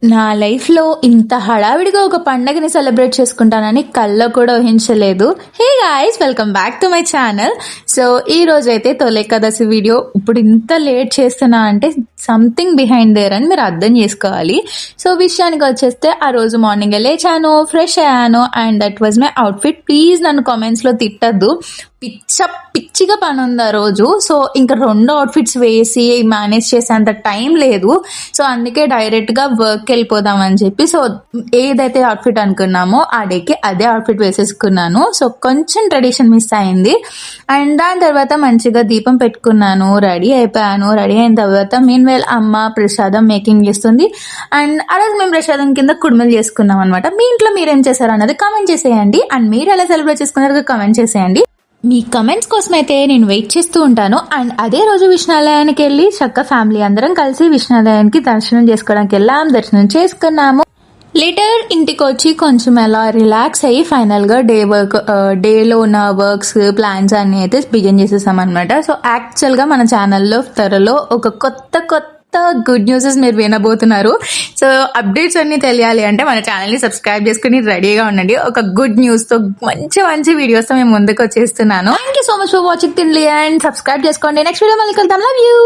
నా లైఫ్‌లో ఇంత హడావిడిగా ఒక పండగని సెలబ్రేట్ చేసుకుంటానని కల్లో కూడా ఊహించలేదు. Hey guys! Welcome back to my channel. So, ఈరోజైతే తొలి ఏకాదశి వీడియో. ఇప్పుడు ఇంత లేట్ చేస్తున్నా అంటే సంథింగ్ బిహైండ్ దేర్ అని మీరు అర్థం చేసుకోవాలి. సో, విషయానికి వచ్చేస్తే ఆ రోజు మార్నింగే లేచాను, ఫ్రెష్ అయ్యాను and that was my outfit. Please నన్ను కామెంట్స్‌లో తిట్టొద్దు. పిచ్చిగా పనుంది ఆ రోజు. సో, ఇంకా 2 అవుట్‌ఫిట్స్ వేసి మేనేజ్ చేసేంత టైం లేదు. సో, అందుకే డైరెక్ట్‌గా వర్క్‌కెళ్ళిపోదామని చెప్పి సో, ఏదైతే అవుట్‌ఫిట్ అనుకున్నామో ఆ డేకి అదే అవుట్‌ఫిట్ వేసేసుకున్నాను. సో, కొంచెం ట్రెడిషన్ మిస్ అయింది. అండ్ దాని తర్వాత మంచిగా దీపం పెట్టుకున్నాను. రెడీ అయిపోయాను. రెడీ అయిన తర్వాత మీన్‌వైల్ అమ్మ ప్రసాదం మేకింగ్ చేస్తుంది. అండ్ ఆ రోజు మేము ప్రసాదం కింద కుడుములు చేసుకున్నాం అనమాట. మీ ఇంట్లో మీరేం చేశారు అన్నది కామెంట్ చేసేయండి. అండ్ మీరు ఎలా సెలబ్రేట్ చేసుకున్నారో కామెంట్ చేసేయండి. మీ కమెంట్స్ కోసం అయితే నేను వెయిట్ చేస్తూ ఉంటాను. అండ్ అదే రోజు విష్ణాలయానికి వెళ్ళి చక్కగా ఫ్యామిలీ అందరం కలిసి విష్ణాలయానికి దర్శనం చేసుకోవడానికి వెళ్ళాం. దర్శనం చేసుకున్నాము. లేటర్ ఇంటికి వచ్చి కొంచెం అలా రిలాక్స్ అయ్యి ఫైనల్గా డేలో ఉన్న వర్క్స్ ప్లాన్స్ అన్ని అయితే బిగిన్ చేసేసాం అనమాట. సో యాక్చువల్గా మన ఛానల్లో త్వరలో ఒక కొత్త గుడ్ న్యూసెస్ మీరు వినబోతున్నారు. సో అప్డేట్స్ అన్ని తెలియాలి అంటే మన ఛానల్ని సబ్స్క్రైబ్ చేసుకుని రెడీగా ఉండండి. ఒక గుడ్ న్యూస్తో మంచి వీడియోస్తో మేము ముందుకు వచ్చేస్తున్నాను. Thank you so much for watching తిండ్లీ అండ్ సబ్స్క్రైబ్ చేసుకోండి. నెక్స్ట్ వీడియో మళ్ళీ కలుద్దాం. Love you.